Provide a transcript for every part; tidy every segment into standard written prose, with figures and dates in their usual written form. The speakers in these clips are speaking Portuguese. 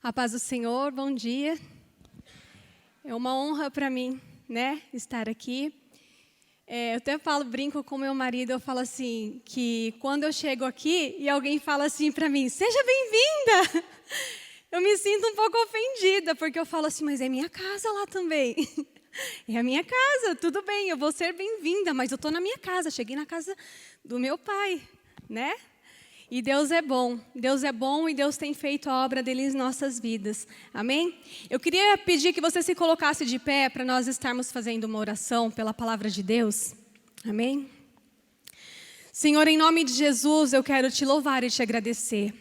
A paz do Senhor, bom dia. É uma honra para mim, estar aqui. Eu até brinco com meu marido, eu falo assim, que quando eu chego aqui e alguém fala assim para mim, seja bem-vinda, eu me sinto um pouco ofendida, porque eu falo assim, mas é minha casa lá também. É a minha casa, tudo bem, eu vou ser bem-vinda, mas eu estou na minha casa, cheguei na casa do meu pai, E Deus é bom e Deus tem feito a obra dele em nossas vidas, amém? Eu queria pedir que você se colocasse de pé para nós estarmos fazendo uma oração pela palavra de Deus, amém? Senhor, em nome de Jesus, eu quero te louvar e te agradecer.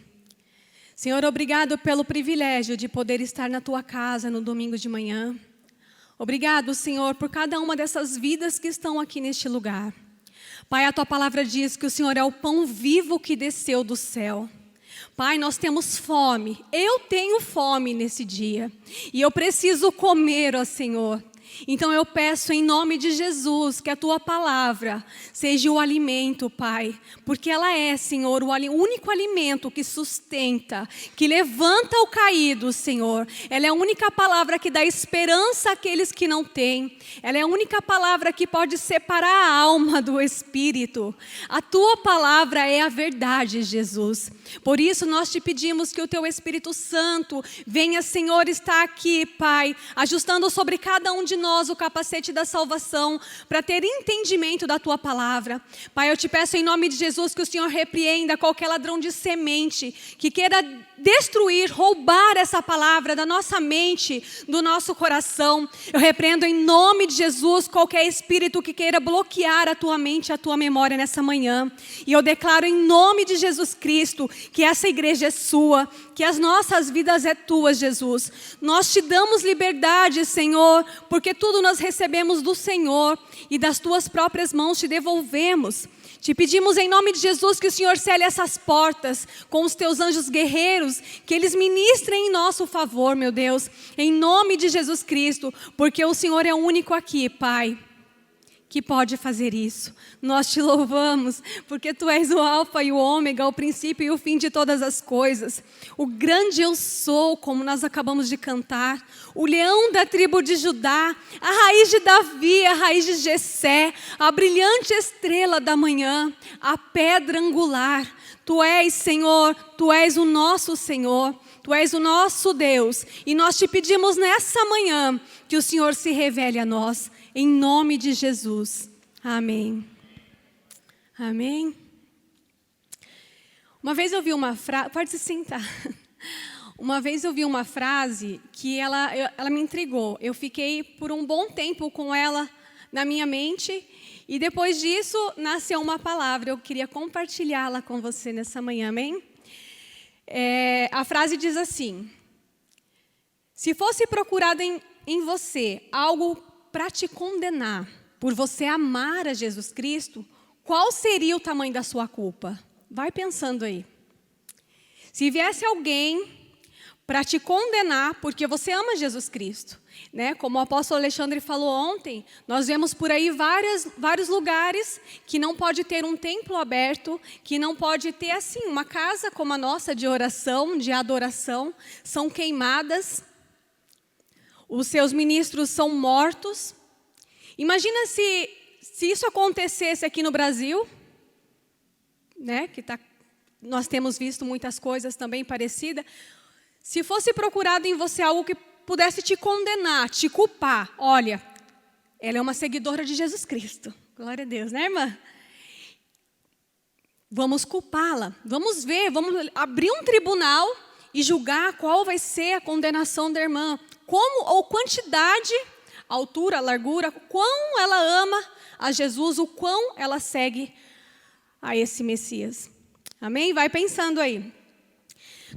Senhor, obrigado pelo privilégio de poder estar na tua casa no domingo de manhã. Obrigado, Senhor, por cada uma dessas vidas que estão aqui neste lugar. Pai, a tua palavra diz que o Senhor é o pão vivo que desceu do céu. Pai, nós temos fome, eu tenho fome nesse dia. E eu preciso comer, ó Senhor. Então eu peço em nome de Jesus que a tua palavra seja o alimento, Pai. Porque ela é, Senhor, o único alimento que sustenta, que levanta o caído, Senhor. Ela é a única palavra que dá esperança àqueles que não têm. Ela é a única palavra que pode separar a alma do espírito. A tua palavra é a verdade, Jesus. Por isso nós te pedimos que o teu Espírito Santo venha, Senhor, estar aqui, Pai, ajustando sobre cada um de nós o capacete da salvação, para ter entendimento da tua palavra. Pai, eu te peço em nome de Jesus que o Senhor repreenda qualquer ladrão de semente que queira destruir, roubar essa palavra da nossa mente, do nosso coração. Eu repreendo em nome de Jesus qualquer espírito que queira bloquear a tua mente, a tua memória nessa manhã. E eu declaro em nome de Jesus Cristo que essa igreja é sua, que as nossas vidas é tuas, Jesus. Nós te damos liberdade, Senhor, porque tudo nós recebemos do Senhor e das tuas próprias mãos te devolvemos. Te pedimos em nome de Jesus que o Senhor cele essas portas com os teus anjos guerreiros, que eles ministrem em nosso favor, meu Deus, em nome de Jesus Cristo, porque o Senhor é o único aqui, Pai, que pode fazer isso. Nós te louvamos, porque Tu és o alfa e o ômega, o princípio e o fim de todas as coisas. O grande eu sou, como nós acabamos de cantar, o leão da tribo de Judá, a raiz de Davi, a raiz de Jessé, a brilhante estrela da manhã, a pedra angular. Tu és, Senhor, Tu és o nosso Senhor, Tu és o nosso Deus. E nós te pedimos nessa manhã que o Senhor se revele a nós, em nome de Jesus. Amém. Amém. Uma vez eu vi uma frase, pode se sentar. Uma vez eu vi uma frase que ela me intrigou. Eu fiquei por um bom tempo com ela na minha mente e depois disso nasceu uma palavra. Eu queria compartilhá-la com você nessa manhã, amém? A frase diz assim: se fosse procurado em você algo para te condenar por você amar a Jesus Cristo, qual seria o tamanho da sua culpa? Vai pensando aí. Se viesse alguém para te condenar porque você ama Jesus Cristo, Como o apóstolo Alexandre falou ontem, nós vemos por aí vários lugares que não pode ter um templo aberto, que não pode ter assim uma casa como a nossa de oração, de adoração, são queimadas. Os seus ministros são mortos. Imagina se isso acontecesse aqui no Brasil, nós temos visto muitas coisas também parecidas. Se fosse procurado em você algo que pudesse te condenar, te culpar, olha, ela é uma seguidora de Jesus Cristo. Glória a Deus, irmã? Vamos culpá-la, vamos ver, vamos abrir um tribunal e julgar qual vai ser a condenação da irmã. Como ou quantidade, altura, largura, quão ela ama a Jesus, o quão ela segue a esse Messias. Amém? Vai pensando aí.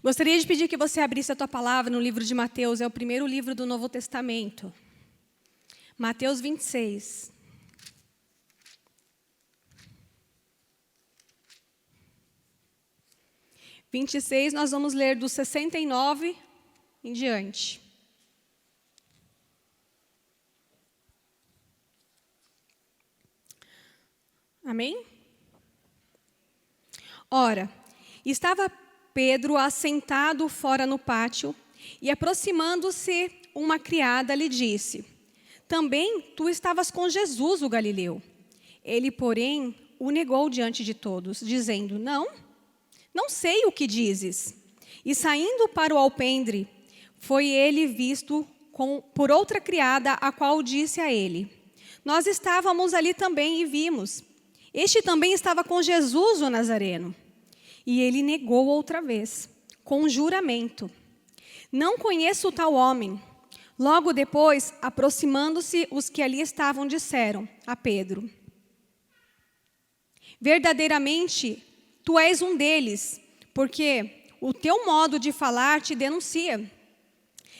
Gostaria de pedir que você abrisse a tua palavra no livro de Mateus, é o primeiro livro do Novo Testamento. Mateus 26. Nós vamos ler do 69 em diante. Amém? Ora, estava Pedro assentado fora no pátio, E aproximando-se, uma criada lhe disse: também tu estavas com Jesus, o Galileu. Ele, porém, o negou diante de todos, dizendo: não sei o que dizes. E saindo para o alpendre, foi ele visto por outra criada, a qual disse a ele: nós estávamos ali também e vimos. Este também estava com Jesus, o Nazareno. E ele negou outra vez, com juramento: não conheço tal homem. Logo depois, aproximando-se, os que ali estavam disseram a Pedro: verdadeiramente, tu és um deles, porque o teu modo de falar te denuncia.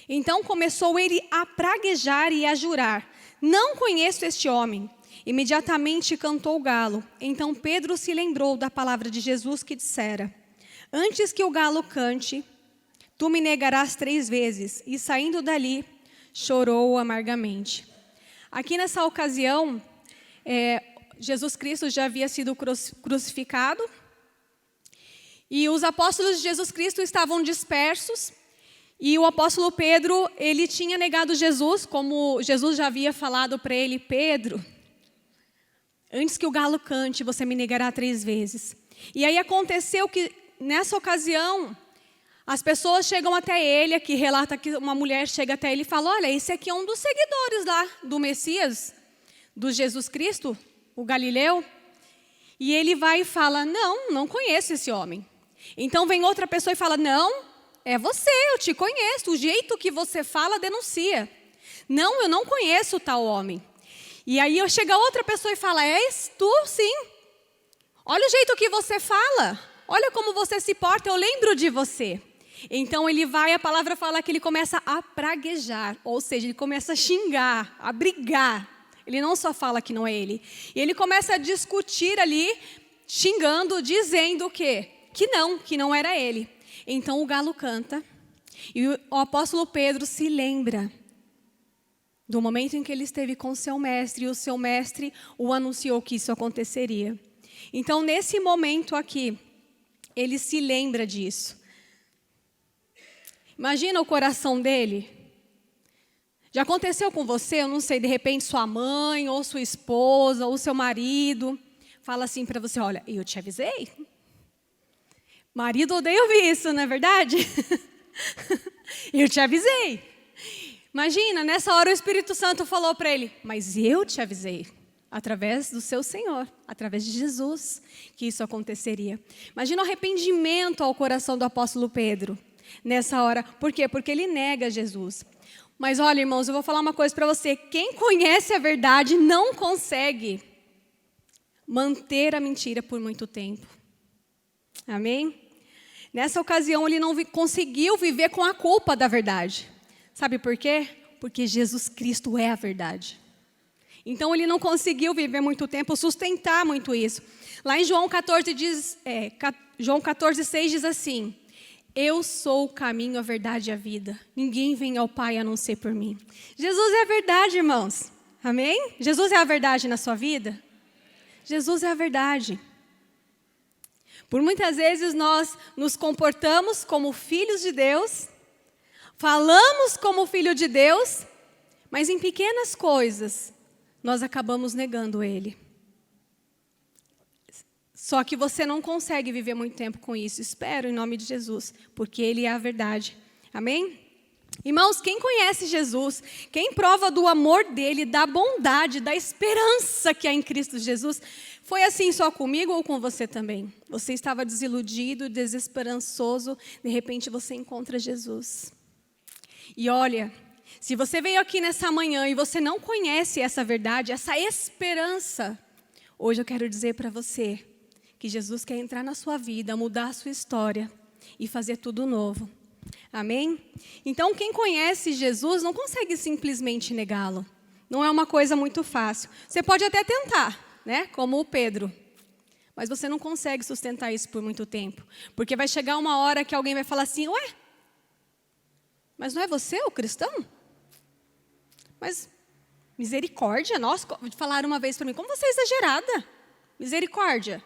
Então começou ele a praguejar e a jurar: não conheço este homem. Imediatamente cantou o galo. Então Pedro se lembrou da palavra de Jesus que dissera: antes que o galo cante, tu me negarás 3 vezes. E saindo dali, chorou amargamente. Aqui nessa ocasião, Jesus Cristo já havia sido crucificado. E os apóstolos de Jesus Cristo estavam dispersos. E o apóstolo Pedro, ele tinha negado Jesus, como Jesus já havia falado para ele: Pedro, antes que o galo cante, você me negará 3 vezes. E aí aconteceu que, nessa ocasião, as pessoas chegam até ele, aqui relata que uma mulher chega até ele e fala: olha, esse aqui é um dos seguidores lá do Messias, do Jesus Cristo, o Galileu. E ele vai e fala: não conheço esse homem. Então vem outra pessoa e fala: não, é você, eu te conheço, o jeito que você fala denuncia. Não, eu não conheço tal homem. E aí chega outra pessoa e fala: és tu, sim. Olha o jeito que você fala, olha como você se porta, eu lembro de você. Então ele vai, a palavra fala que ele começa a praguejar, ou seja, ele começa a xingar, a brigar. Ele não só fala que não é ele. E ele começa a discutir ali, xingando, dizendo o quê? Que não era ele. Então o galo canta, e o apóstolo Pedro se lembra do momento em que ele esteve com o seu mestre, e o seu mestre o anunciou que isso aconteceria. Então, nesse momento aqui, ele se lembra disso. Imagina o coração dele. Já aconteceu com você, eu não sei, de repente sua mãe, ou sua esposa, ou seu marido, fala assim para você: olha, eu te avisei. Marido odeia ouvir isso, não é verdade? Eu te avisei. Imagina, nessa hora o Espírito Santo falou para ele: mas eu te avisei, através do seu Senhor, através de Jesus, que isso aconteceria. Imagina o arrependimento ao coração do apóstolo Pedro, nessa hora. Por quê? Porque ele nega Jesus. Mas olha, irmãos, eu vou falar uma coisa para você: quem conhece a verdade não consegue manter a mentira por muito tempo. Amém? Nessa ocasião, ele não conseguiu viver com a culpa da verdade. Sabe por quê? Porque Jesus Cristo é a verdade. Então, ele não conseguiu viver muito tempo, sustentar muito isso. Lá em João 14,6 diz assim: eu sou o caminho, a verdade e a vida. Ninguém vem ao Pai a não ser por mim. Jesus é a verdade, irmãos. Amém? Jesus é a verdade na sua vida? Jesus é a verdade. Por muitas vezes nós nos comportamos como filhos de Deus, falamos como filho de Deus, mas em pequenas coisas nós acabamos negando Ele. Só que você não consegue viver muito tempo com isso. Espero em nome de Jesus, porque Ele é a verdade. Amém? Irmãos, quem conhece Jesus, quem prova do amor dEle, da bondade, da esperança que há em Cristo Jesus, foi assim só comigo ou com você também? Você estava desiludido, desesperançoso, de repente você encontra Jesus. E olha, se você veio aqui nessa manhã e você não conhece essa verdade, essa esperança, hoje eu quero dizer para você que Jesus quer entrar na sua vida, mudar a sua história e fazer tudo novo. Amém? Então, quem conhece Jesus não consegue simplesmente negá-lo. Não é uma coisa muito fácil. Você pode até tentar, né? Como o Pedro. Mas você não consegue sustentar isso por muito tempo. Porque vai chegar uma hora que alguém vai falar assim: ué, mas não é você o cristão? Mas misericórdia, nossa, falaram uma vez para mim: como você é exagerada? Misericórdia.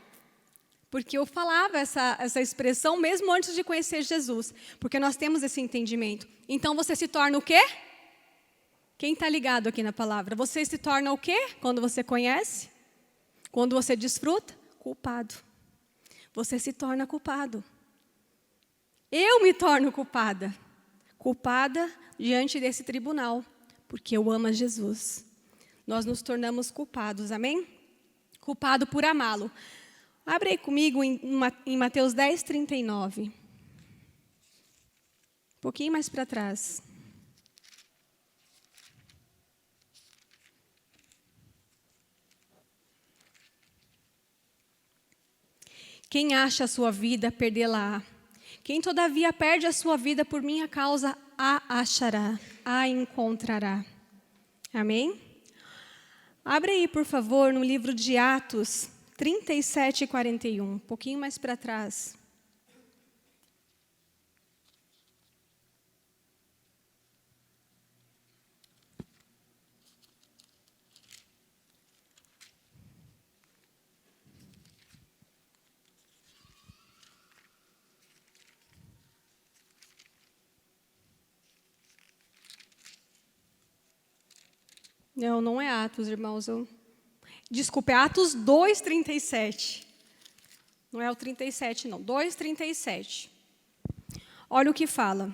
Porque eu falava essa expressão mesmo antes de conhecer Jesus. Porque nós temos esse entendimento. Então você se torna o quê? Quem está ligado aqui na palavra? Você se torna o quê? Quando você conhece? Quando você desfruta? Culpado. Você se torna culpado. Eu me torno culpada. Culpada diante desse tribunal. Porque eu amo a Jesus. Nós nos tornamos culpados, amém? Culpado por amá-lo. Abre aí comigo em Mateus 10, 39. Um pouquinho mais para trás. Quem acha a sua vida, perdê-la-á. Quem todavia perde a sua vida por minha causa, a achará, a encontrará. Amém? Abre aí, por favor, no livro de Atos 37 e 41, um pouquinho mais para trás. Não, não é Atos, irmãos. Desculpa, é Atos 2, 37. Não é o 37, não. 2, 37. Olha o que fala.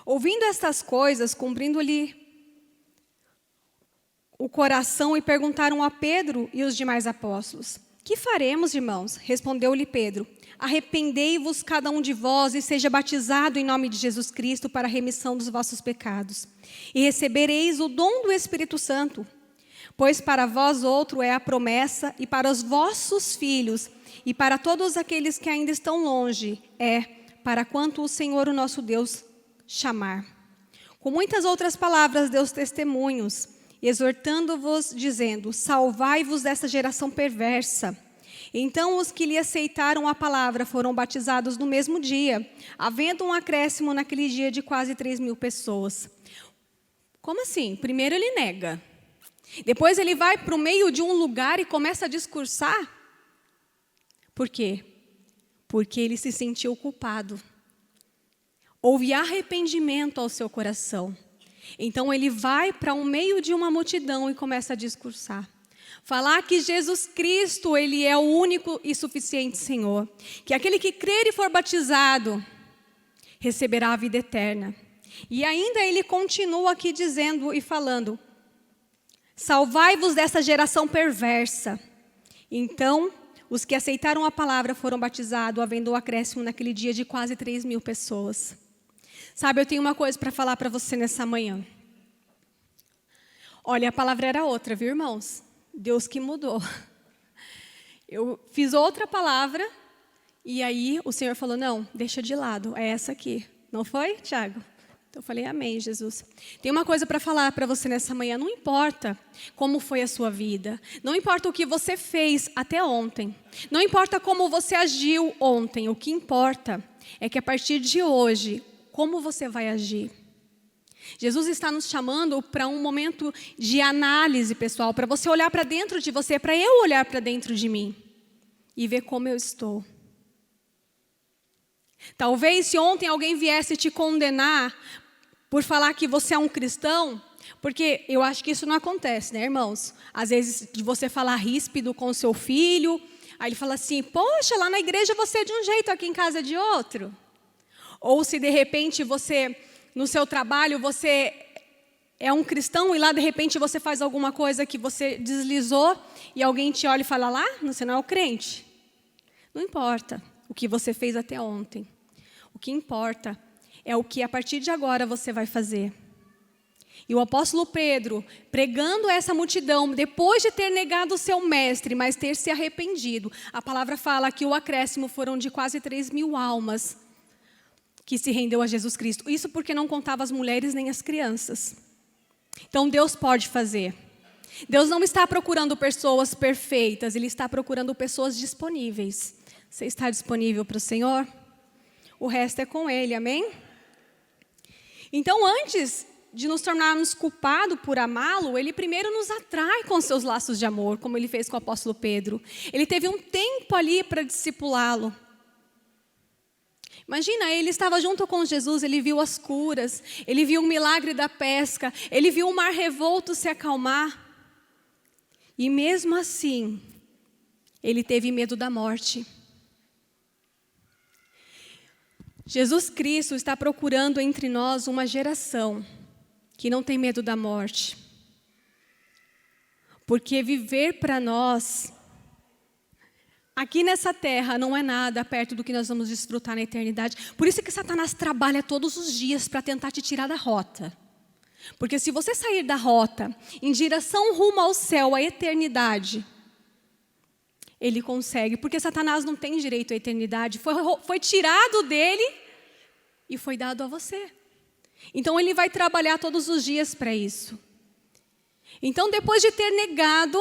Ouvindo estas coisas, cumprindo-lhe o coração, e perguntaram a Pedro e os demais apóstolos: que faremos, irmãos? Respondeu-lhe Pedro: arrependei-vos cada um de vós e seja batizado em nome de Jesus Cristo para a remissão dos vossos pecados. E recebereis o dom do Espírito Santo. Pois para vós outro é a promessa, e para os vossos filhos, e para todos aqueles que ainda estão longe, para quanto o Senhor, o nosso Deus, chamar. Com muitas outras palavras, deu testemunhos, exortando-vos, dizendo: salvai-vos dessa geração perversa. Então os que lhe aceitaram a palavra foram batizados no mesmo dia, havendo um acréscimo naquele dia de quase 3.000 pessoas. Como assim? Primeiro ele nega. Depois ele vai para o meio de um lugar e começa a discursar. Por quê? Porque ele se sentiu culpado. Houve arrependimento ao seu coração. Então ele vai para o meio de uma multidão e começa a discursar. Falar que Jesus Cristo, Ele é o único e suficiente Senhor. Que aquele que crer e for batizado, receberá a vida eterna. E ainda ele continua aqui dizendo e falando: salvai-vos dessa geração perversa. Então, os que aceitaram a palavra foram batizados, havendo um acréscimo naquele dia de quase 3.000 pessoas. Sabe, eu tenho uma coisa para falar para você nessa manhã. Olha, a palavra era outra, viu, irmãos? Deus que mudou. Eu fiz outra palavra e aí o Senhor falou: não, deixa de lado, é essa aqui. Não foi, Tiago? Então eu falei: amém, Jesus. Tem uma coisa para falar para você nessa manhã. Não importa como foi a sua vida. Não importa o que você fez até ontem. Não importa como você agiu ontem. O que importa é que a partir de hoje, como você vai agir. Jesus está nos chamando para um momento de análise, pessoal, para você olhar para dentro de você, para eu olhar para dentro de mim e ver como eu estou. Talvez se ontem alguém viesse te condenar por falar que você é um cristão, porque eu acho que isso não acontece, né, irmãos? Às vezes de você falar ríspido com o seu filho, aí ele fala assim: poxa, lá na igreja você é de um jeito, aqui em casa é de outro. Ou se de repente você, no seu trabalho, você é um cristão e lá de repente você faz alguma coisa que você deslizou e alguém te olha e fala: lá, você não é o crente. Não importa o que você fez até ontem. O que importa é o que a partir de agora você vai fazer. E o apóstolo Pedro, pregando essa multidão, depois de ter negado o seu mestre, mas ter se arrependido, a palavra fala que o acréscimo foram de quase 3.000 almas que se rendeu a Jesus Cristo. Isso porque não contava as mulheres nem as crianças. Então Deus pode fazer. Deus não está procurando pessoas perfeitas, Ele está procurando pessoas disponíveis. Você está disponível para o Senhor? O resto é com Ele, amém? Então antes de nos tornarmos culpados por amá-lo, ele primeiro nos atrai com seus laços de amor, como ele fez com o apóstolo Pedro. Ele teve um tempo ali para discipulá-lo. Imagina, ele estava junto com Jesus, ele viu as curas, ele viu o milagre da pesca, ele viu o mar revolto se acalmar. E mesmo assim, ele teve medo da morte. Jesus Cristo está procurando entre nós uma geração que não tem medo da morte. Porque viver para nós, aqui nessa terra, não é nada perto do que nós vamos desfrutar na eternidade. Por isso que Satanás trabalha todos os dias para tentar te tirar da rota. Porque se você sair da rota, em direção rumo ao céu, à eternidade, ele consegue. Porque Satanás não tem direito à eternidade. Foi tirado dele e foi dado a você. Então ele vai trabalhar todos os dias para isso. Então depois de ter negado,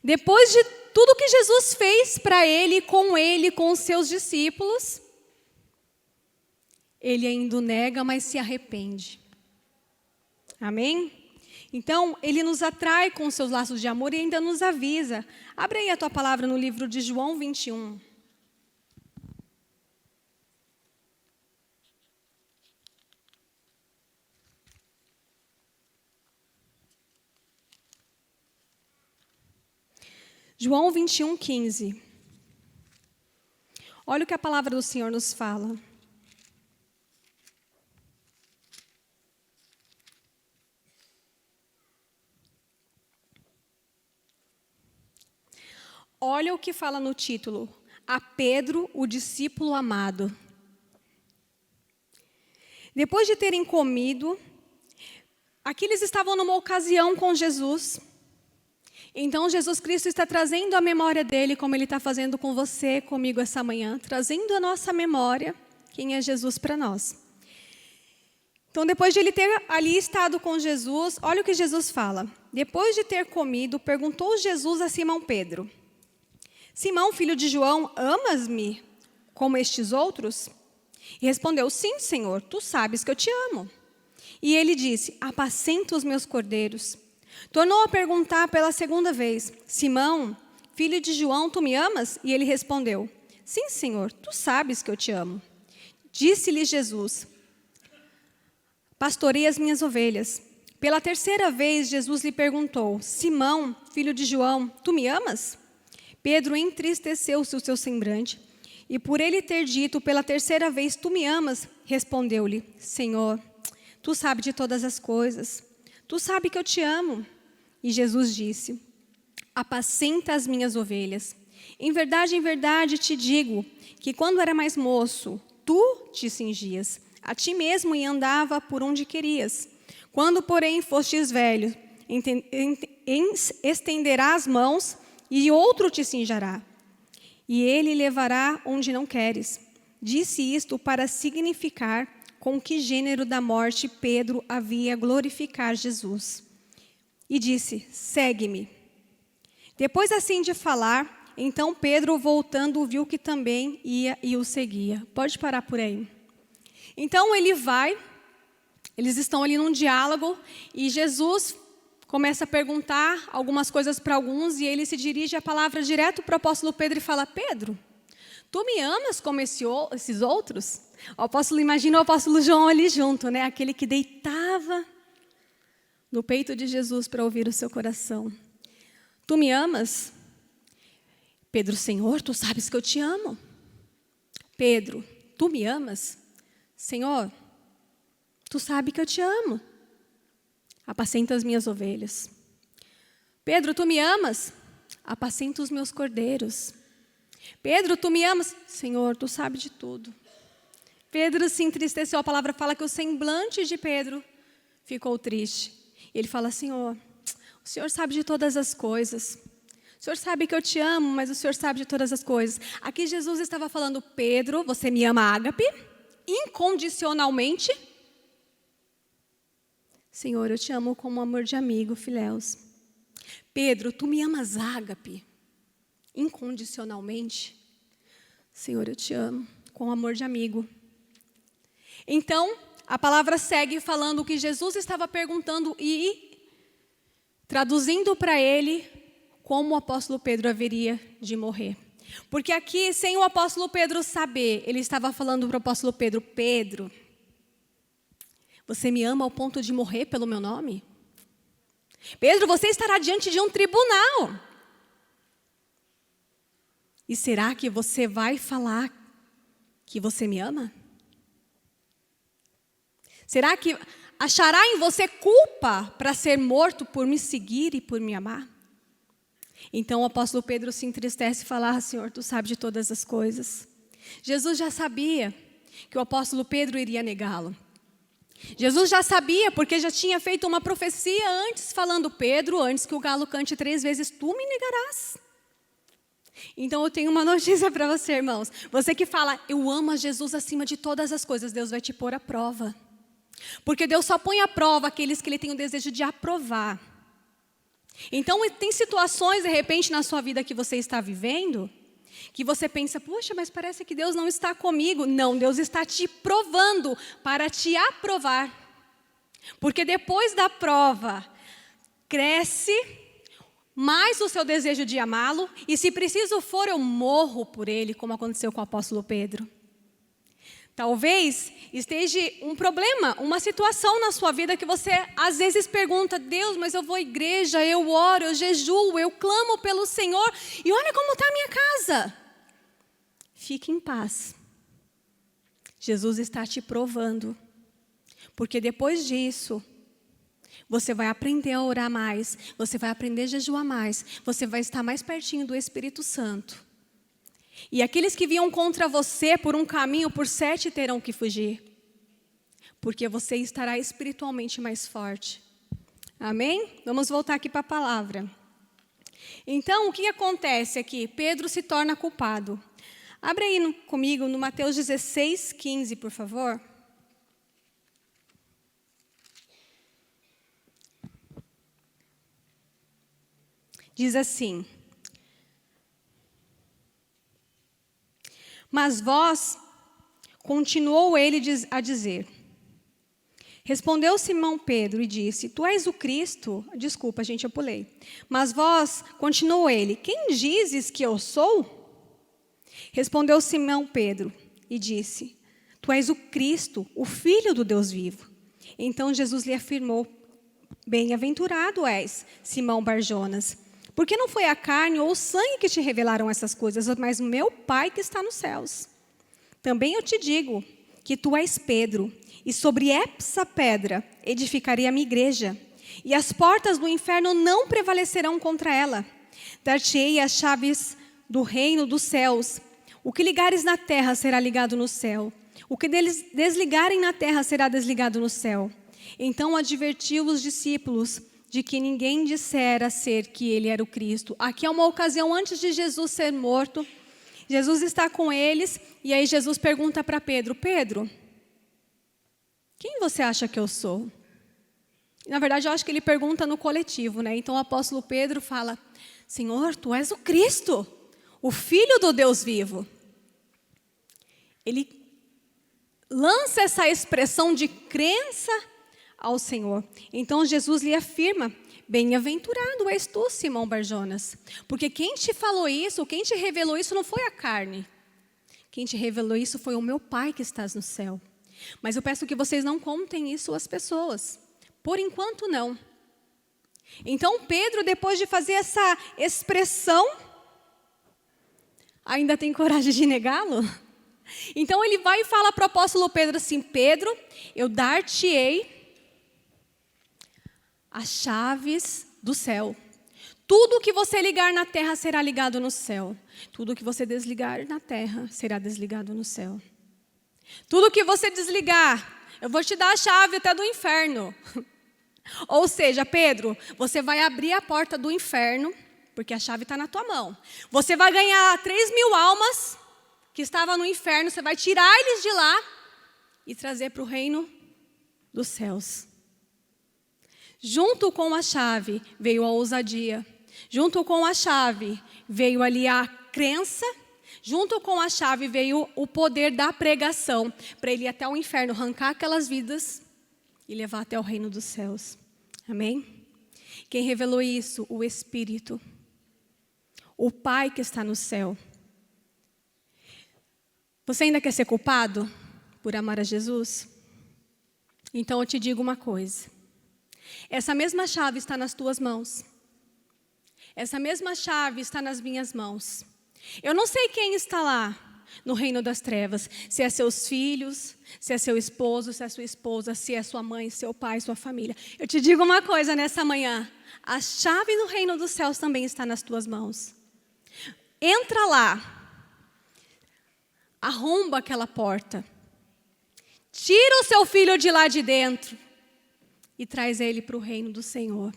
depois de tudo que Jesus fez para ele, com os seus discípulos, ele ainda o nega, mas se arrepende. Amém? Então, ele nos atrai com os seus laços de amor e ainda nos avisa. Abre aí a tua palavra no livro de João 21. João 21, 15. Olha o que a palavra do Senhor nos fala. Olha o que fala no título. A Pedro, o discípulo amado. Depois de terem comido, aqui eles estavam numa ocasião com Jesus. Então Jesus Cristo está trazendo a memória dele, como ele está fazendo com você, comigo essa manhã. Trazendo a nossa memória, quem é Jesus para nós. Então depois de ele ter ali estado com Jesus, olha o que Jesus fala. Depois de ter comido, perguntou Jesus a Simão Pedro. Simão, filho de João, amas-me como estes outros? E respondeu, sim, Senhor, tu sabes que eu te amo. E ele disse, apacenta os meus cordeiros. Tornou a perguntar pela segunda vez, Simão, filho de João, tu me amas? E ele respondeu, sim, Senhor, tu sabes que eu te amo. Disse-lhe Jesus, pastorei as minhas ovelhas. Pela terceira vez, Jesus lhe perguntou, Simão, filho de João, tu me amas? Pedro entristeceu-se o seu semblante, e por ele ter dito pela terceira vez, tu me amas, respondeu-lhe, Senhor, tu sabes de todas as coisas, tu sabes que eu te amo. E Jesus disse, apacenta as minhas ovelhas. Em verdade te digo, que quando era mais moço, tu te cingias, a ti mesmo e andava por onde querias. Quando, porém, fostes velho, estenderás as mãos, e outro te cinjará, e ele levará onde não queres. Disse isto para significar com que gênero da morte Pedro havia glorificar Jesus. E disse, segue-me. Depois assim de falar, então Pedro, voltando, viu que também ia e o seguia. Pode parar por aí. Então ele vai, eles estão ali num diálogo, e Jesus começa a perguntar algumas coisas para alguns, e ele se dirige a palavra direto para o apóstolo Pedro e fala, Pedro, tu me amas como esses outros? O apóstolo, imagina o apóstolo João ali junto, né? Aquele que deitava no peito de Jesus para ouvir o seu coração. Tu me amas? Pedro, Senhor, tu sabes que eu te amo. Pedro, tu me amas? Senhor, tu sabes que eu te amo. Apacenta as minhas ovelhas. Pedro, tu me amas? Apacenta os meus cordeiros. Pedro, tu me amas? Senhor, tu sabes de tudo. Pedro se entristeceu. A palavra fala que o semblante de Pedro ficou triste. E ele fala, Senhor, o Senhor sabe de todas as coisas. O Senhor sabe que eu te amo, mas o Senhor sabe de todas as coisas. Aqui Jesus estava falando, Pedro, você me ama ágape? Incondicionalmente? Senhor, eu te amo como amor de amigo, filéus. Pedro, tu me amas ágape? Incondicionalmente? Senhor, eu te amo com amor de amigo. Então, a palavra segue falando que Jesus estava perguntando e traduzindo para ele como o apóstolo Pedro haveria de morrer. Porque aqui, sem o apóstolo Pedro saber, ele estava falando para o apóstolo Pedro: Pedro, você me ama ao ponto de morrer pelo meu nome? Pedro, você estará diante de um tribunal. E será que você vai falar que você me ama? Será que achará em você culpa para ser morto por me seguir e por me amar? Então o apóstolo Pedro se entristece e fala: Senhor, tu sabes de todas as coisas. Jesus já sabia que o apóstolo Pedro iria negá-lo. Jesus já sabia, porque já tinha feito uma profecia antes, falando: Pedro, antes que o galo cante 3 vezes, tu me negarás. Então eu tenho uma notícia para você, irmãos. Você que fala: eu amo a Jesus acima de todas as coisas, Deus vai te pôr à prova. Porque Deus só põe à prova aqueles que Ele tem o desejo de aprovar. Então tem situações, de repente, na sua vida que você está vivendo, que você pensa: puxa, mas parece que Deus não está comigo. Não, Deus está te provando para te aprovar. Porque depois da prova, cresce mais o seu desejo de amá-lo, e se preciso for, eu morro por ele, como aconteceu com o apóstolo Pedro. Talvez esteja um problema, uma situação na sua vida que você às vezes pergunta: Deus, mas eu vou à igreja, eu oro, eu jejuo, eu clamo pelo Senhor, e olha como está a minha casa. Fique em paz. Jesus está te provando, porque depois disso, você vai aprender a orar mais, você vai aprender a jejuar mais, você vai estar mais pertinho do Espírito Santo. E aqueles que vinham contra você por um caminho, por 7 terão que fugir. Porque você estará espiritualmente mais forte. Amém? Vamos voltar aqui para a palavra. Então, o que acontece aqui? Pedro se torna culpado. Abre aí comigo no Mateus 16, 15, por favor. Diz assim: mas vós, continuou ele a dizer, respondeu Simão Pedro e disse: tu és o Cristo? Desculpa, gente, eu pulei. Mas vós, continuou ele, quem dizes que eu sou? Respondeu Simão Pedro e disse: tu és o Cristo, o Filho do Deus vivo. Então Jesus lhe afirmou: bem-aventurado és, Simão Barjonas, porque não foi a carne ou o sangue que te revelaram essas coisas, mas o meu Pai que está nos céus. Também eu te digo que tu és Pedro, e sobre essa pedra edificarei a minha igreja, e as portas do inferno não prevalecerão contra ela. Dar-te-ei as chaves do reino dos céus. O que ligares na terra será ligado no céu, o que desligarem na terra será desligado no céu. Então advertiu os discípulos de que ninguém dissera ser que ele era o Cristo. Aqui é uma ocasião antes de Jesus ser morto. Jesus está com eles, e aí Jesus pergunta para Pedro: Pedro, quem você acha que eu sou? Na verdade, eu acho que ele pergunta no coletivo, né? Então o apóstolo Pedro fala: Senhor, tu és o Cristo, o Filho do Deus vivo. Ele lança essa expressão de crença ao Senhor. Então Jesus lhe afirma: bem-aventurado és tu, Simão Barjonas, porque quem te falou isso, quem te revelou isso não foi a carne. Quem te revelou isso foi o meu Pai que estás no céu. Mas eu peço que vocês não contem isso às pessoas. Por enquanto não. Então Pedro, depois de fazer essa expressão, ainda tem coragem de negá-lo? Então ele vai e fala para o apóstolo Pedro assim: Pedro, eu dar-te-ei as chaves do céu. Tudo que você ligar na terra será ligado no céu. Tudo que você desligar na terra será desligado no céu. Tudo que você desligar, eu vou te dar a chave até do inferno. Ou seja, Pedro, você vai abrir a porta do inferno, porque a chave está na tua mão. Você vai ganhar 3.000 almas que estavam no inferno, você vai tirar eles de lá e trazer para o reino dos céus. Junto com a chave veio a ousadia. Junto com a chave veio ali a crença. Junto com a chave veio o poder da pregação, para ele ir até o inferno, arrancar aquelas vidas e levar até o reino dos céus. Amém? Quem revelou isso? O Espírito. O Pai que está no céu. Você ainda quer ser culpado por amar a Jesus? Então eu te digo uma coisa. Essa mesma chave está nas tuas mãos. Essa mesma chave está nas minhas mãos. Eu não sei quem está lá no reino das trevas. Se é seus filhos, se é seu esposo, se é sua esposa, se é sua mãe, seu pai, sua família. Eu te digo uma coisa nessa manhã. A chave do reino dos céus também está nas tuas mãos. Entra lá. Arromba aquela porta. Tira o seu filho de lá de dentro e traz ele para o reino do Senhor.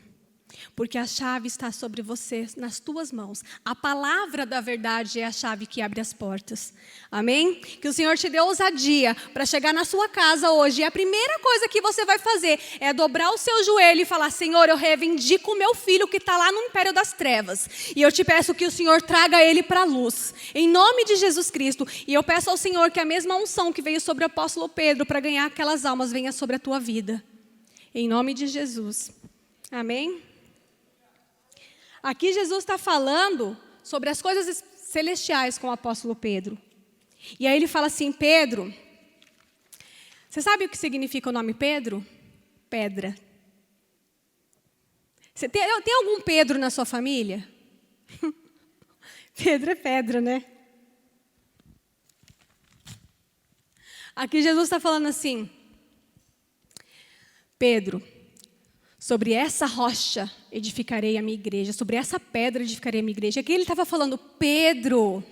Porque a chave está sobre você, nas tuas mãos. A palavra da verdade é a chave que abre as portas. Amém? Que o Senhor te dê ousadia para chegar na sua casa hoje. E a primeira coisa que você vai fazer é dobrar o seu joelho e falar: Senhor, eu reivindico o meu filho que está lá no império das trevas. E eu te peço que o Senhor traga ele para a luz. Em nome de Jesus Cristo. E eu peço ao Senhor que a mesma unção que veio sobre o apóstolo Pedro para ganhar aquelas almas venha sobre a tua vida. Em nome de Jesus. Amém? Aqui Jesus está falando sobre as coisas celestiais com o apóstolo Pedro. E aí ele fala assim: Pedro, você sabe o que significa o nome Pedro? Pedra. Você tem algum Pedro na sua família? Pedro é pedra, né? Aqui Jesus está falando assim: Pedro, sobre essa rocha edificarei a minha igreja. Sobre essa pedra edificarei a minha igreja. Aqui ele estava falando: Pedro,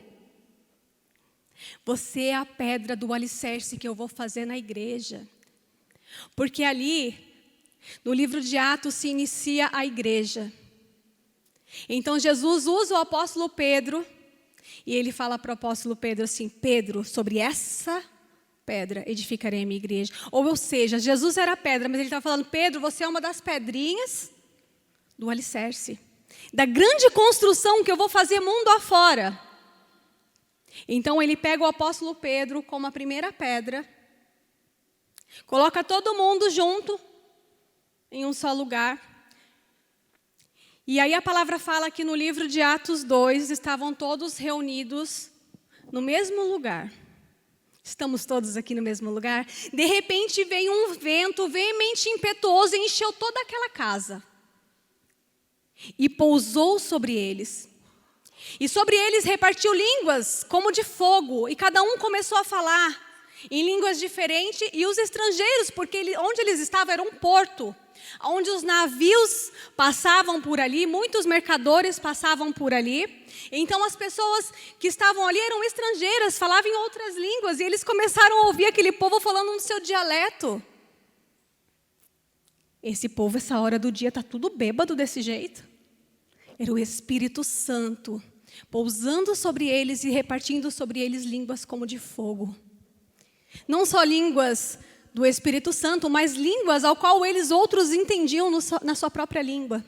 você é a pedra do alicerce que eu vou fazer na igreja. Porque ali, no livro de Atos, se inicia a igreja. Então Jesus usa o apóstolo Pedro e ele fala para o apóstolo Pedro assim: Pedro, sobre essa pedra edificarei a minha igreja. Ou seja, Jesus era a pedra, mas ele estava falando: Pedro, você é uma das pedrinhas do alicerce, da grande construção que eu vou fazer mundo afora. Então ele pega o apóstolo Pedro como a primeira pedra, coloca todo mundo junto em um só lugar. E aí a palavra fala que no livro de Atos 2 estavam todos reunidos no mesmo lugar. Estamos todos aqui no mesmo lugar. De repente veio um vento veemente impetuoso e encheu toda aquela casa. E pousou sobre eles. E sobre eles repartiu línguas como de fogo. E cada um começou a falar em línguas diferentes. E os estrangeiros, porque onde eles estavam era um porto, onde os navios passavam por ali, muitos mercadores passavam por ali. Então as pessoas que estavam ali eram estrangeiras, falavam em outras línguas. E eles começaram a ouvir aquele povo falando no seu dialeto. Esse povo, essa hora do dia, está tudo bêbado desse jeito. Era o Espírito Santo pousando sobre eles e repartindo sobre eles línguas como de fogo. Não só línguas do Espírito Santo, mas línguas ao qual eles outros entendiam na sua própria língua.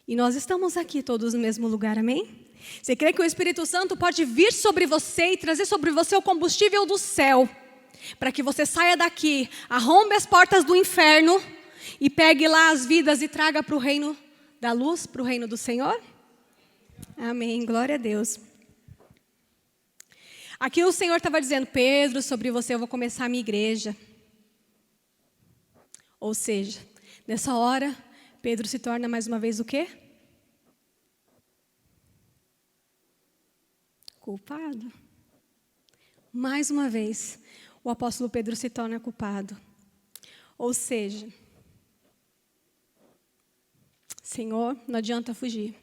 E nós estamos aqui todos no mesmo lugar, amém? Você crê que o Espírito Santo pode vir sobre você e trazer sobre você o combustível do céu, para que você saia daqui, arrombe as portas do inferno e pegue lá as vidas e traga para o reino da luz, para o reino do Senhor? Amém, glória a Deus. Aqui o Senhor estava dizendo: Pedro, sobre você eu vou começar a minha igreja. Ou seja, nessa hora, Pedro se torna mais uma vez o quê? Culpado. Mais uma vez, o apóstolo Pedro se torna culpado. Ou seja, Senhor, não adianta fugir.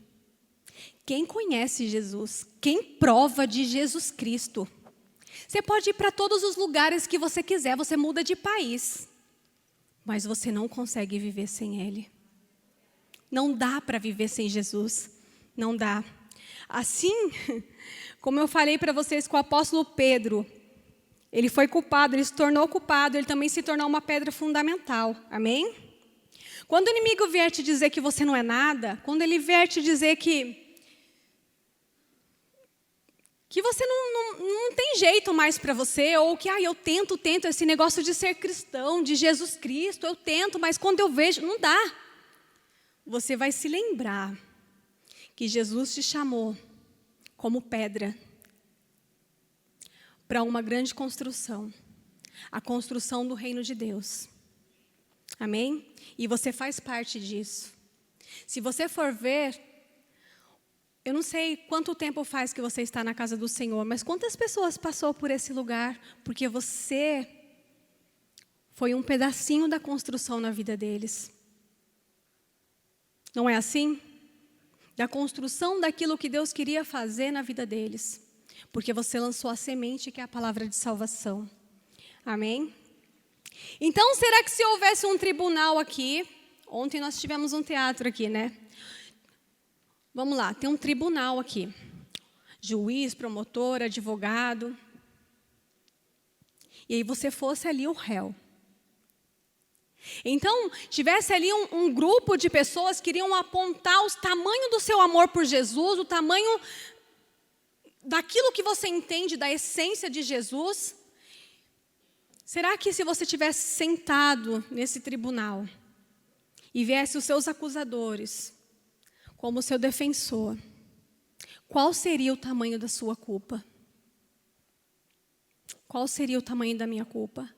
Quem conhece Jesus, quem prova de Jesus Cristo, você pode ir para todos os lugares que você quiser, você muda de país, mas você não consegue viver sem Ele. Não dá para viver sem Jesus, não dá. Assim, como eu falei para vocês com o apóstolo Pedro, ele foi culpado, ele se tornou culpado, ele também se tornou uma pedra fundamental, amém? Quando o inimigo vier te dizer que você não é nada, quando ele vier te dizer que que você não tem jeito mais para você, ou que eu tento esse negócio de ser cristão, de Jesus Cristo, eu tento, mas quando eu vejo, não dá. Você vai se lembrar que Jesus te chamou como pedra para uma grande construção, a construção do reino de Deus. Amém? E você faz parte disso. Se você for ver, eu não sei quanto tempo faz que você está na casa do Senhor, mas quantas pessoas passou por esse lugar, porque você foi um pedacinho da construção na vida deles. Não é assim? Da construção daquilo que Deus queria fazer na vida deles. Porque você lançou a semente que é a palavra de salvação. Amém? Então, será que se houvesse um tribunal aqui... Ontem nós tivemos um teatro aqui, né? Vamos lá, tem um tribunal aqui. Juiz, promotor, advogado. E aí você fosse ali o réu. Então, tivesse ali um grupo de pessoas que iriam apontar o tamanho do seu amor por Jesus, o tamanho daquilo que você entende da essência de Jesus. Será que se você tivesse sentado nesse tribunal e viesse os seus acusadores como seu defensor, qual seria o tamanho da sua culpa? Qual seria o tamanho da minha culpa?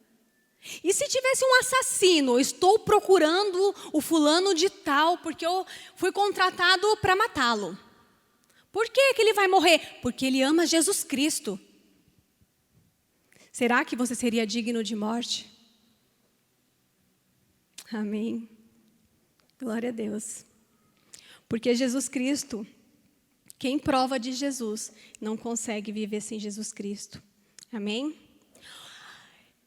E se tivesse um assassino, estou procurando o fulano de tal, porque eu fui contratado para matá-lo. Por que ele vai morrer? Porque ele ama Jesus Cristo. Será que você seria digno de morte? Amém. Glória a Deus. Porque Jesus Cristo, quem prova de Jesus, não consegue viver sem Jesus Cristo. Amém?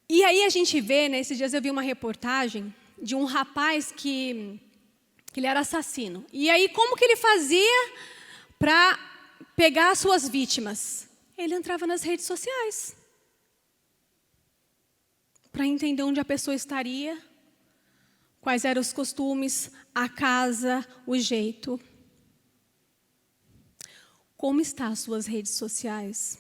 E aí a gente vê, nesses dias eu vi uma reportagem de um rapaz que ele era assassino. E aí como que ele fazia para pegar as suas vítimas? Ele entrava nas redes sociais. Para entender onde a pessoa estaria, quais eram os costumes, a casa, o jeito. Como estão as suas redes sociais?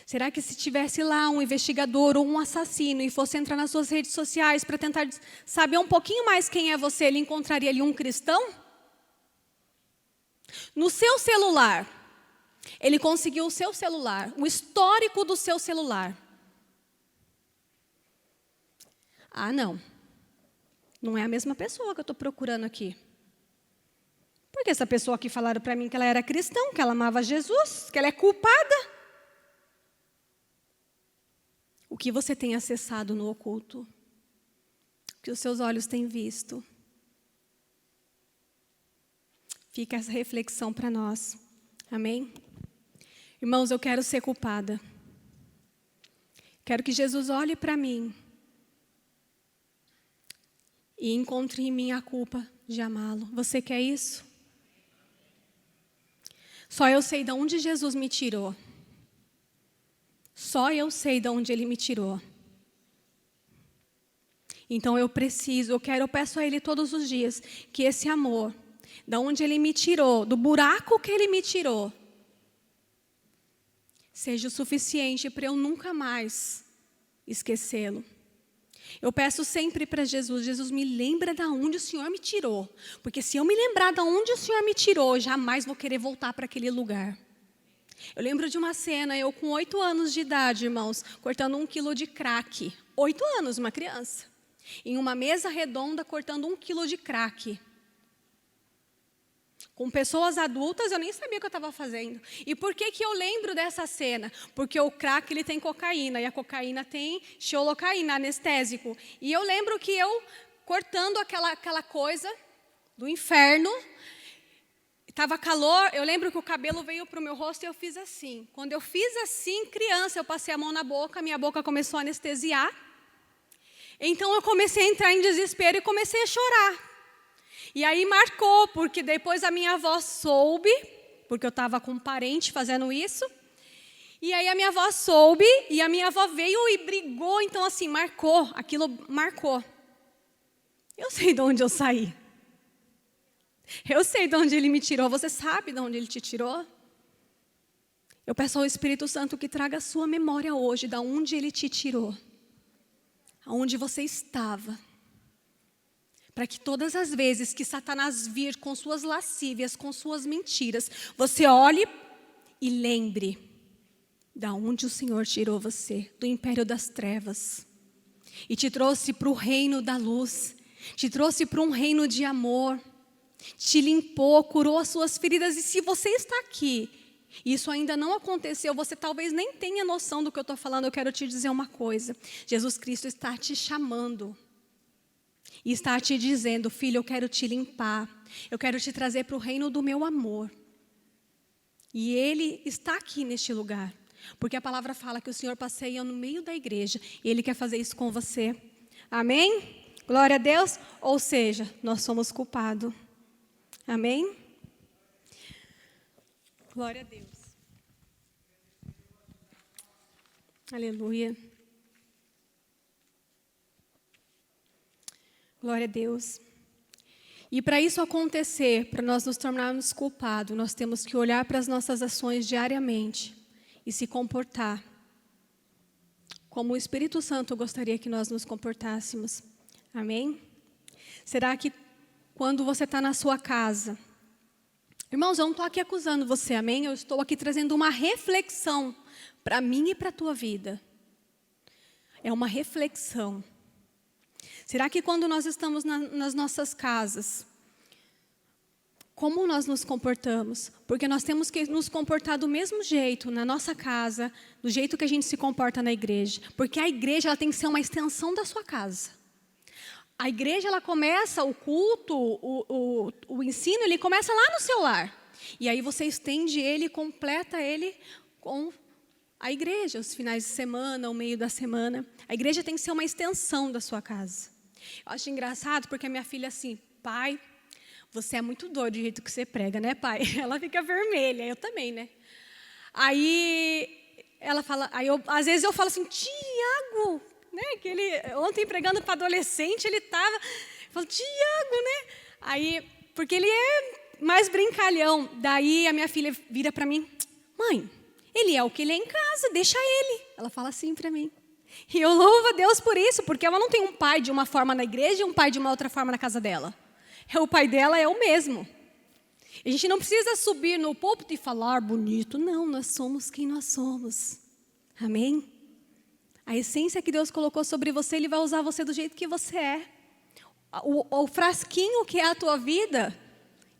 Será que se tivesse lá um investigador ou um assassino e fosse entrar nas suas redes sociais para tentar saber um pouquinho mais quem é você, ele encontraria ali um cristão? No seu celular, ele conseguiu o seu celular, o histórico do seu celular. Ah, não. Não é a mesma pessoa que eu estou procurando aqui. Porque essa pessoa aqui falaram para mim que ela era cristã, que ela amava Jesus, que ela é culpada. O que você tem acessado no oculto? O que os seus olhos têm visto? Fica essa reflexão para nós. Amém? Irmãos, eu quero ser culpada. Quero que Jesus olhe para mim e encontre em mim a culpa de amá-lo. Você quer isso? Só eu sei de onde Jesus me tirou. Só eu sei de onde Ele me tirou. Então eu peço a Ele todos os dias que esse amor, de onde Ele me tirou, do buraco que Ele me tirou, seja o suficiente para eu nunca mais esquecê-lo. Eu peço sempre para Jesus, Jesus, me lembra de onde o Senhor me tirou. Porque se eu me lembrar de onde o Senhor me tirou, jamais vou querer voltar para aquele lugar. Eu lembro de uma cena, eu com 8 anos de idade, irmãos, cortando 1 quilo de crack. 8 anos, uma criança. Em uma mesa redonda, cortando 1 quilo de crack. Com pessoas adultas, eu nem sabia o que eu estava fazendo. E por que eu lembro dessa cena? Porque o crack ele tem cocaína, e a cocaína tem xilocaína, anestésico. E eu lembro que eu, cortando aquela coisa do inferno, estava calor, eu lembro que o cabelo veio para o meu rosto e eu fiz assim. Quando eu fiz assim, criança, eu passei a mão na boca, minha boca começou a anestesiar. Então eu comecei a entrar em desespero e comecei a chorar. E aí marcou, porque depois a minha avó soube, porque eu estava com um parente fazendo isso. E aí a minha avó soube, e a minha avó veio e brigou, então assim, marcou, aquilo marcou. Eu sei de onde eu saí. Eu sei de onde Ele me tirou. Você sabe de onde Ele te tirou? Eu peço ao Espírito Santo que traga a sua memória hoje, da onde Ele te tirou, aonde você estava, para que todas as vezes que Satanás vir com suas lascívias, com suas mentiras, você olhe e lembre da onde o Senhor tirou você, do império das trevas, e te trouxe para o reino da luz, te trouxe para um reino de amor, te limpou, curou as suas feridas. E se você está aqui, e isso ainda não aconteceu, você talvez nem tenha noção do que eu estou falando, eu quero te dizer uma coisa: Jesus Cristo está te chamando, e está te dizendo: filho, eu quero te limpar, eu quero te trazer para o reino do meu amor. E Ele está aqui neste lugar, porque a palavra fala que o Senhor passeia no meio da igreja, e Ele quer fazer isso com você. Amém? Glória a Deus. Ou seja, nós somos culpados. Amém? Glória a Deus. Aleluia. Glória a Deus. E para isso acontecer, para nós nos tornarmos culpados, nós temos que olhar para as nossas ações diariamente e se comportar como o Espírito Santo gostaria que nós nos comportássemos. Amém? Será que quando você está na sua casa... Irmãos, eu não estou aqui acusando você, amém? Eu estou aqui trazendo uma reflexão para mim e para a tua vida. É uma reflexão. Será que quando nós estamos nas nossas casas, como nós nos comportamos? Porque nós temos que nos comportar do mesmo jeito na nossa casa, do jeito que a gente se comporta na igreja. Porque a igreja ela tem que ser uma extensão da sua casa. A igreja, ela começa, o culto, o ensino, ele começa lá no seu lar. E aí você estende ele, completa ele com a igreja, os finais de semana, o meio da semana. A igreja tem que ser uma extensão da sua casa. Eu acho engraçado porque a minha filha assim: pai, você é muito doido do jeito que você prega, né, pai? Ela fica vermelha, eu também, né? Aí ela fala, às vezes eu falo assim: Tiago, né? Que ele, ontem pregando para adolescente, ele estava, falou: Tiago, né? Aí, porque ele é mais brincalhão. Daí a minha filha vira para mim: mãe, ele é o que ele é em casa, deixa ele. Ela fala assim para mim. E eu louvo a Deus por isso, porque ela não tem um pai de uma forma na igreja e um pai de uma outra forma na casa dela. O pai dela é o mesmo. A gente não precisa subir no púlpito e falar bonito. Não, nós somos quem nós somos. Amém? A essência que Deus colocou sobre você, Ele vai usar você do jeito que você é. O frasquinho que é a tua vida,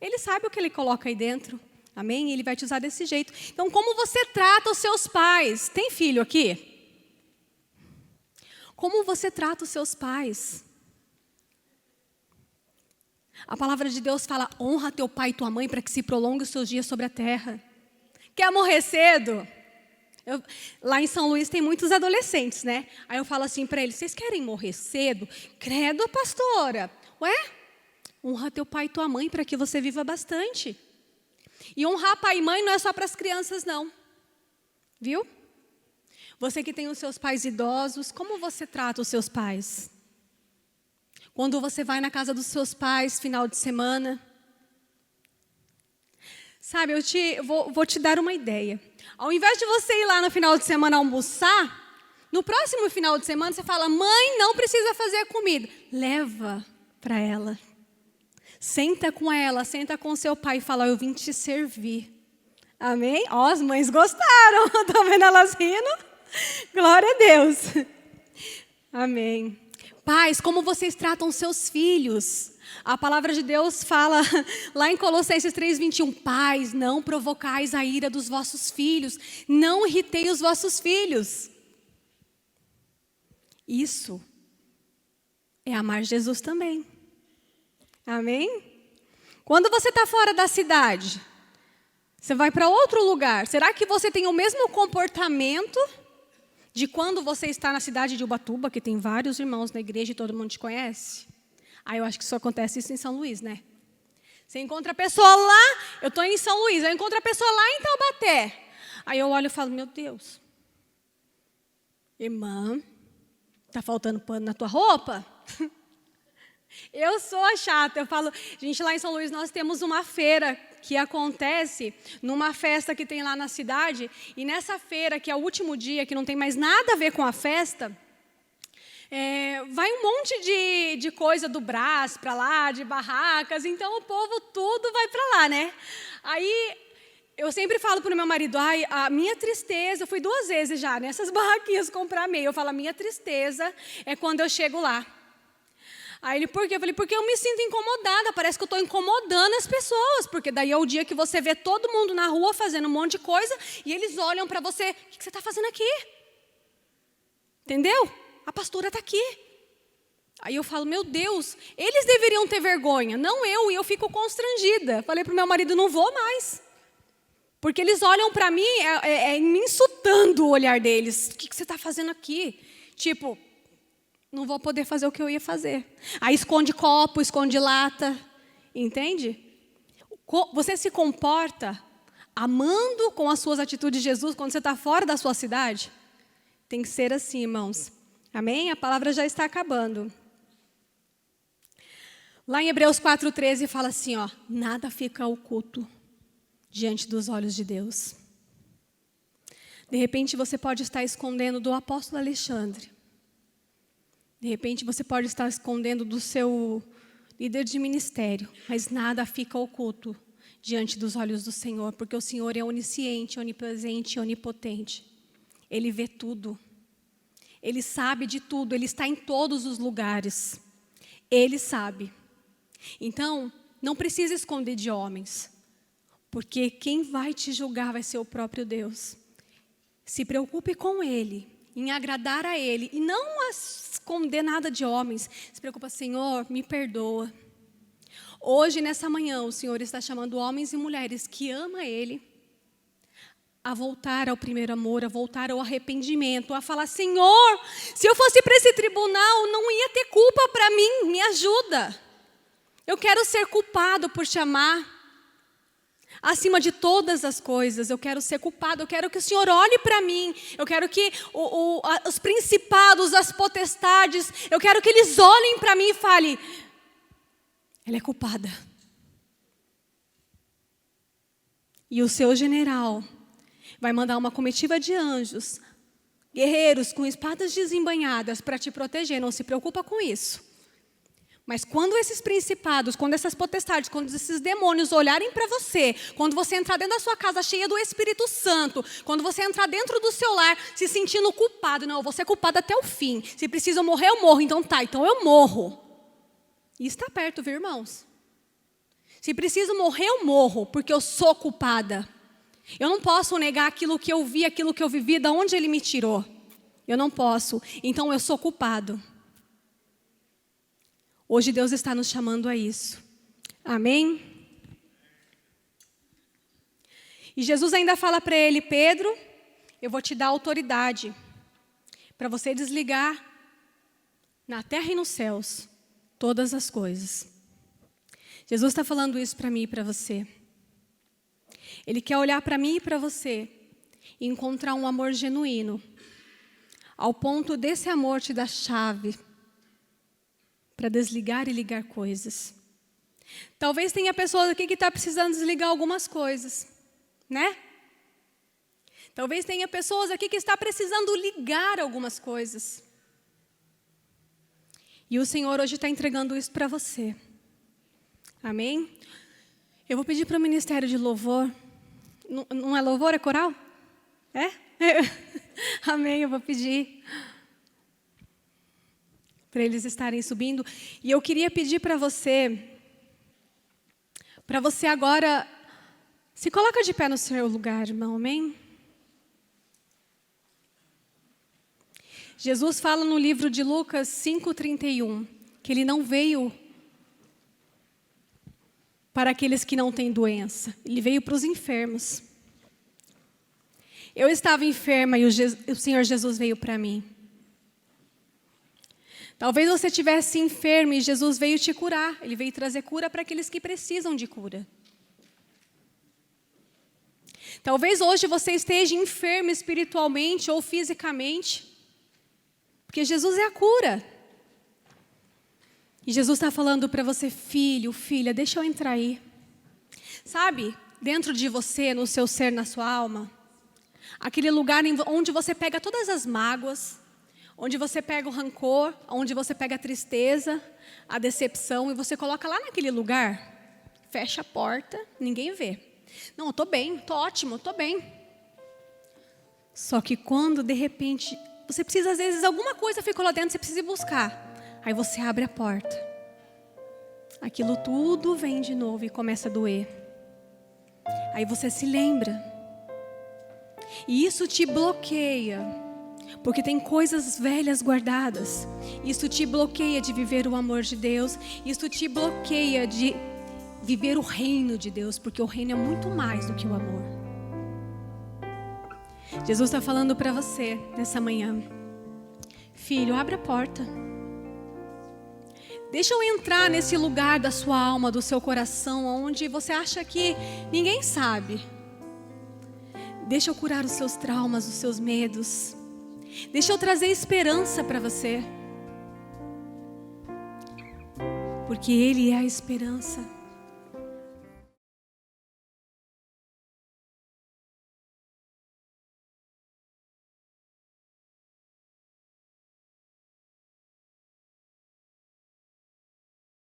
Ele sabe o que Ele coloca aí dentro. Amém? Ele vai te usar desse jeito. Então, como você trata os seus pais? Tem filho aqui? Como você trata os seus pais? A palavra de Deus fala: honra teu pai e tua mãe para que se prolongue os seus dias sobre a terra. Quer morrer cedo? Lá em São Luís tem muitos adolescentes, né? Aí eu falo assim para eles: vocês querem morrer cedo? Credo, pastora. Ué? Honra teu pai e tua mãe para que você viva bastante. E honrar pai e mãe não é só para as crianças, não. Viu? Você que tem os seus pais idosos, como você trata os seus pais? Quando você vai na casa dos seus pais, final de semana. Sabe, vou te dar uma ideia. Ao invés de você ir lá no final de semana almoçar, no próximo final de semana você fala: mãe, não precisa fazer comida. Leva para ela. Senta com ela, senta com seu pai e fala: eu vim te servir. Amém? Ó, as mães gostaram. Estão vendo elas rindo? Glória a Deus. Amém. Pais, como vocês tratam seus filhos? A palavra de Deus fala lá em Colossenses 3:21, pais, não provocais a ira dos vossos filhos, não irritei os vossos filhos. Isso é amar Jesus também. Amém? Quando você está fora da cidade, você vai para outro lugar, será que você tem o mesmo comportamento de quando você está na cidade de Ubatuba, que tem vários irmãos na igreja e todo mundo te conhece? Eu acho que isso acontece em São Luís, né? Você encontra a pessoa lá, eu estou em São Luís, eu encontro a pessoa lá em Taubaté. Aí eu olho e falo: meu Deus, irmã, está faltando pano na tua roupa? Eu sou a chata, eu falo: gente, lá em São Luís nós temos uma feira que acontece numa festa que tem lá na cidade, e nessa feira, que é o último dia, que não tem mais nada a ver com a festa, vai um monte de coisa do Brás para lá, de barracas, então o povo tudo vai para lá, né? Aí eu sempre falo para o meu marido, a minha tristeza, eu fui 2 vezes já nessas barraquinhas comprar meio, eu falo, a minha tristeza é quando eu chego lá. Aí ele, por quê? Eu falei, porque eu me sinto incomodada, parece que eu estou incomodando as pessoas, porque daí é o dia que você vê todo mundo na rua fazendo um monte de coisa, e eles olham para você, o que você está fazendo aqui? Entendeu? A pastora está aqui. Aí eu falo, meu Deus, eles deveriam ter vergonha, não eu, e eu fico constrangida. Falei para o meu marido, não vou mais. Porque eles olham para mim, me insultando o olhar deles. O que você está fazendo aqui? Tipo, não vou poder fazer o que eu ia fazer. Aí esconde copo, esconde lata, entende? Você se comporta amando com as suas atitudes de Jesus quando você está fora da sua cidade? Tem que ser assim, irmãos. Amém? A palavra já está acabando. Lá em Hebreus 4,13 fala assim, ó, nada fica oculto diante dos olhos de Deus. De repente você pode estar escondendo do apóstolo Alexandre. De repente você pode estar escondendo do seu líder de ministério, mas nada fica oculto diante dos olhos do Senhor, porque o Senhor é onisciente, onipresente e onipotente. Ele vê tudo. Ele sabe de tudo, Ele está em todos os lugares. Ele sabe. Então, não precisa esconder de homens, porque quem vai te julgar vai ser o próprio Deus. Se preocupe com Ele, em agradar a Ele, e não esconder nada de homens. Se preocupa, Senhor, me perdoa. Hoje, nessa manhã, o Senhor está chamando homens e mulheres que amam Ele, a voltar ao primeiro amor, a voltar ao arrependimento, a falar, Senhor, se eu fosse para esse tribunal, não ia ter culpa para mim, me ajuda. Eu quero ser culpado por te amar. Acima de todas as coisas, eu quero ser culpado, eu quero que o Senhor olhe para mim, eu quero que os principados, as potestades, eu quero que eles olhem para mim e falem, ela é culpada. E o seu general vai mandar uma comitiva de anjos, guerreiros com espadas desembainhadas para te proteger, não se preocupa com isso. Mas quando esses principados, quando essas potestades, quando esses demônios olharem para você, quando você entrar dentro da sua casa cheia do Espírito Santo, quando você entrar dentro do seu lar se sentindo culpado, não, eu vou ser culpado até o fim. Se preciso eu morrer, eu morro. Então tá, então eu morro. E está perto, viu, irmãos? Se preciso morrer, eu morro, porque eu sou culpada. Eu não posso negar aquilo que eu vi, aquilo que eu vivi, de onde Ele me tirou. Eu não posso. Então eu sou culpado. Hoje Deus está nos chamando a isso. Amém? E Jesus ainda fala para ele, Pedro, eu vou te dar autoridade para você desligar na terra e nos céus todas as coisas. Jesus está falando isso para mim e para você. Ele quer olhar para mim e para você e encontrar um amor genuíno, ao ponto desse amor te dar chave para desligar e ligar coisas. Talvez tenha pessoas aqui que estão precisando desligar algumas coisas, né? Talvez tenha pessoas aqui que estão precisando ligar algumas coisas. E o Senhor hoje está entregando isso para você. Amém? Eu vou pedir para o Ministério de Louvor. Não é louvor, é coral? É? Amém, eu vou pedir para eles estarem subindo. E eu queria pedir para você agora, se coloca de pé no seu lugar, irmão, amém? Jesus fala no livro de Lucas 5,31, que Ele não veio para aqueles que não têm doença, Ele veio para os enfermos. Eu estava enferma e o Senhor Jesus veio para mim. Talvez você estivesse enfermo e Jesus veio te curar. Ele veio trazer cura para aqueles que precisam de cura. Talvez hoje você esteja enfermo espiritualmente ou fisicamente, porque Jesus é a cura. E Jesus está falando para você, filho, filha, deixa eu entrar aí. Sabe, dentro de você, no seu ser, na sua alma, aquele lugar onde você pega todas as mágoas, onde você pega o rancor, onde você pega a tristeza, a decepção, e você coloca lá naquele lugar, fecha a porta, ninguém vê. Não, eu estou bem, estou ótimo, estou bem. Só que quando, de repente, você precisa, às vezes, alguma coisa ficou lá dentro, você precisa ir buscar. Aí você abre a porta. Aquilo tudo vem de novo e começa a doer. Aí você se lembra. E isso te bloqueia. Porque tem coisas velhas guardadas. Isso te bloqueia de viver o amor de Deus. Isso te bloqueia de viver o reino de Deus. Porque o reino é muito mais do que o amor. Jesus está falando para você nessa manhã. Filho, abre a porta. Deixa eu entrar nesse lugar da sua alma, do seu coração, onde você acha que ninguém sabe. Deixa eu curar os seus traumas, os seus medos. Deixa eu trazer esperança para você. Porque Ele é a esperança.